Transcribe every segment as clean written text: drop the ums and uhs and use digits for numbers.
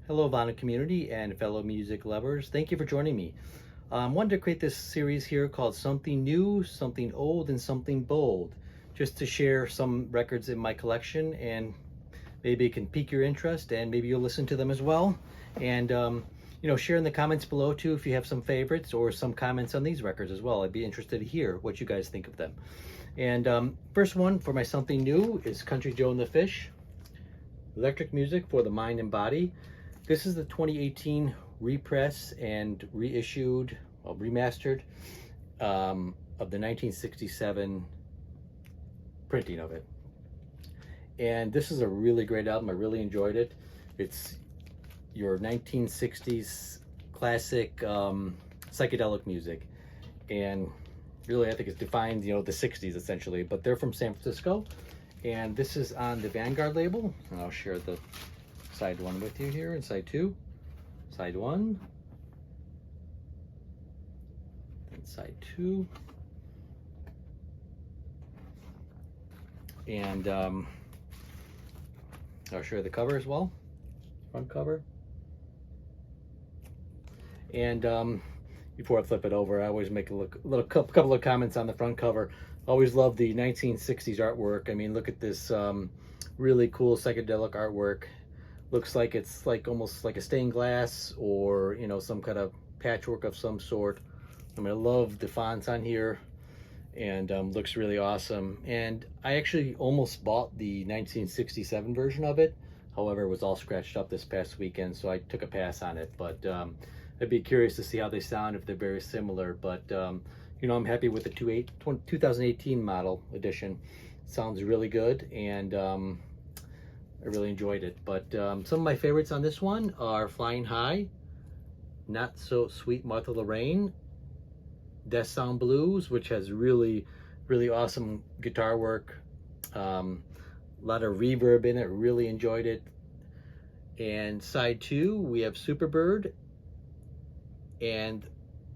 Hello, Vana community and fellow music lovers. Thank you for joining me. I wanted to create this series here called Something New, Something Old, and Something Bold, just to share some records in my collection, and maybe it can pique your interest and maybe you'll listen to them as well. And, share in the comments below too if you have some favorites or some comments on these records as well. I'd be interested to hear what you guys think of them. And first one for my Something New is Country Joe and the Fish, electric music for the mind and body. This is the 2018 repress and reissued, remastered of the 1967 printing of it. And this is a really great album. I really enjoyed it. It's your 1960s classic psychedelic music. And really, I think it defines, the 60s essentially. But they're from San Francisco. And this is on the Vanguard label. And I'll share the side one with you here, and side two. Side one. And side two. And I'll show you the cover as well. Front cover. And before I flip it over, I always make a couple of comments on the front cover. Always love the 1960s artwork. I mean, look at this really cool psychedelic artwork. Looks like it's almost like a stained glass or some kind of patchwork of some sort. I mean, I love the fonts on here, and looks really awesome. And I actually almost bought the 1967 version of it. However, it was all scratched up this past weekend, so I took a pass on it. But I'd be curious to see how they sound, if they're very similar. But I'm happy with the 2018 model edition. Sounds really good, and I really enjoyed it. But some of my favorites on this one are Flying High, Not So Sweet Martha Lorraine, Death Sound Blues, which has really, really awesome guitar work. A lot of reverb in it, really enjoyed it. And side two, we have Superbird. And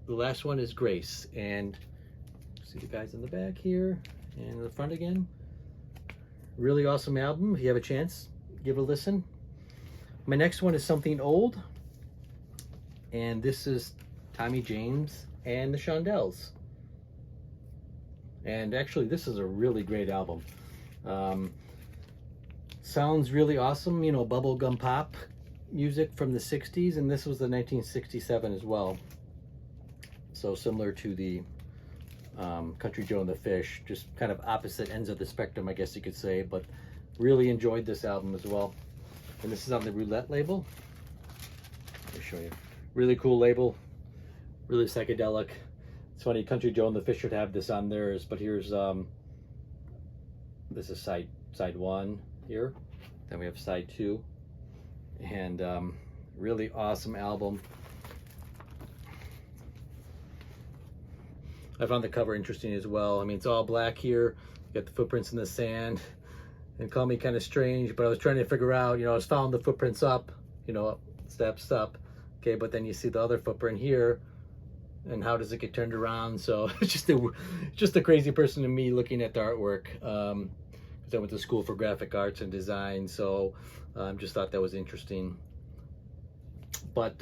the last one is Grace. And see the guys in the back here and in the front again. Really awesome album. If you have a chance, give it a listen. My next one is Something Old, and this is Tommy James and the Shondells. And actually, this is a really great album. Sounds really awesome, bubblegum pop music from the 60s, and this was the 1967 as well. So similar to the Country Joe and the Fish, just kind of opposite ends of the spectrum, I guess you could say, but really enjoyed this album as well. And this is on the Roulette label. Let me show you. Really cool label, really psychedelic. It's funny, Country Joe and the Fish should have this on theirs, but here's this is side one here. Then we have side two, and really awesome album. I found the cover interesting as well. I mean, it's all black here. You got the footprints in the sand. And call me kind of strange, but I was trying to figure out, I was following the footprints up, steps up. Okay, but then you see the other footprint here, and how does it get turned around? So it's just a crazy person to me looking at the artwork. Because I went to school for graphic arts and design, so just thought that was interesting. But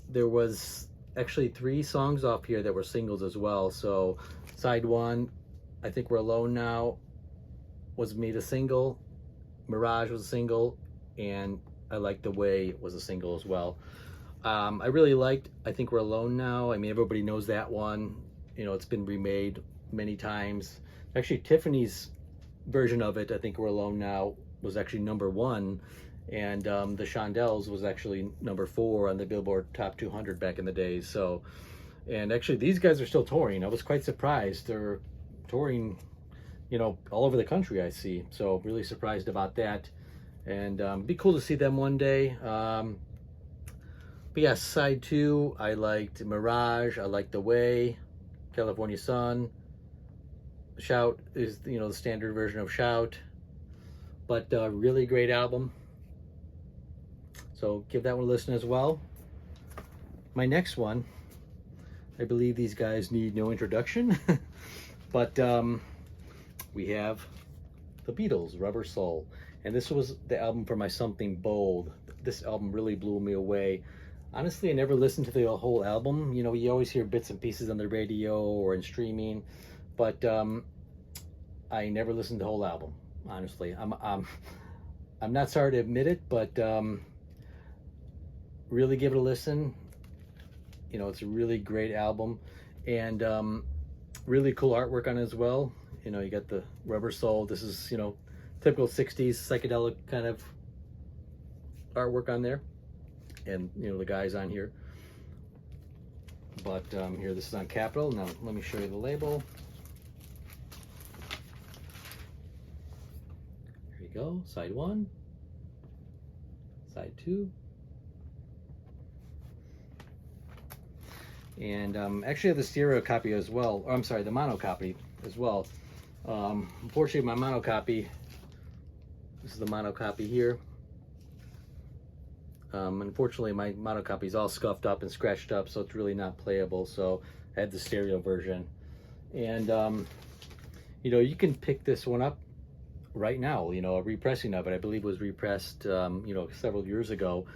there was actually 3 songs off here that were singles as well. So side one, I Think We're Alone Now, was made a single, Mirage was a single, and I Like the Way was a single as well. I really liked I Think We're Alone Now. I mean, everybody knows that one. It's been remade many times. Actually, Tiffany's version of it, I Think We're Alone Now, was actually #1, and the Shondells was actually #4 on the Billboard Top 200 back in the days. So, and actually these guys are still touring. I was quite surprised. They're touring, all over the country, I see. So really surprised about that. And be cool to see them one day. But yeah, side two, I liked Mirage, I Like the Way, California Sun. Shout is, the standard version of Shout. But really great album. So give that one a listen as well. My next one, I believe these guys need no introduction. But we have the Beatles, Rubber Soul. and this was the album for my Something Bold. This album really blew me away. Honestly, I never listened to the whole album. You know, you always hear bits and pieces on the radio or in streaming, but I never listened to the whole album. Honestly, I'm not sorry to admit it, but really give it a listen. You know, it's a really great album, and really cool artwork on it as well. You know, you got the rubber sole. This is, you know, typical 60s psychedelic kind of artwork on there, and you know, the guys on here. But here, this is on Capitol. Now let me show you the label. Here you go, side 1, side 2. And actually I have the stereo copy as well. Or, I'm sorry, the mono copy as well. Unfortunately, my mono copy, this is the mono copy here. Unfortunately, my mono copy is all scuffed up and scratched up, so it's really not playable. So I had the stereo version. And, you know, you can pick this one up right now. You know, a repressing of it, I believe, was repressed, you know, several years ago.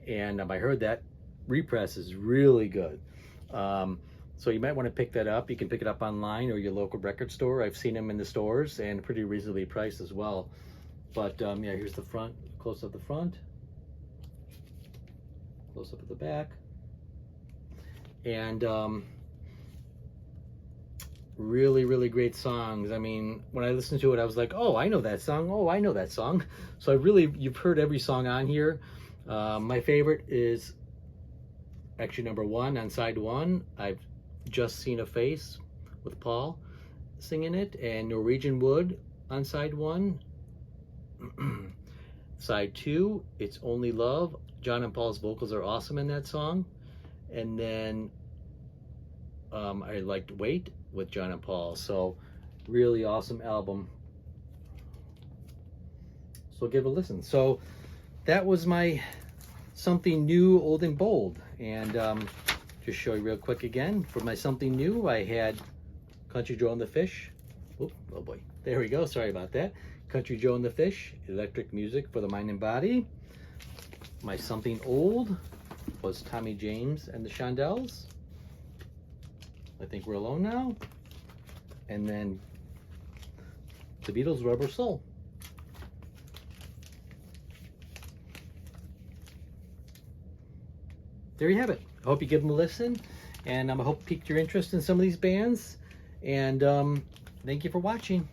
And I heard that repress is really good. So you might want to pick that up. You can pick it up online or your local record store. I've seen them in the stores and pretty reasonably priced as well. But yeah, here's the front, close up the front, close up at the back, and really great songs. I mean, when I listened to it, I was like, oh, I know that song. Oh, I know that song. So you've heard every song on here. My favorite is actually number 1 on side 1. I've Just Seen a Face with Paul singing it, and Norwegian Wood on side 1. Side 2, It's Only Love. John and Paul's vocals are awesome in that song. And then I liked Wait with John and Paul. So really awesome album. So give it a listen. So that was my Something New, Old and Bold. And just show you real quick again. For my Something New, I had Country Joe and the Fish. Oop, oh boy, there we go, sorry about that. Country Joe and the Fish, Electric Music for the Mind and Body. My Something Old was Tommy James and the Shondells, I Think We're Alone Now. And then the Beatles, Rubber Soul. There you have it. I hope you give them a listen, and I hope it piqued your interest in some of these bands. And thank you for watching.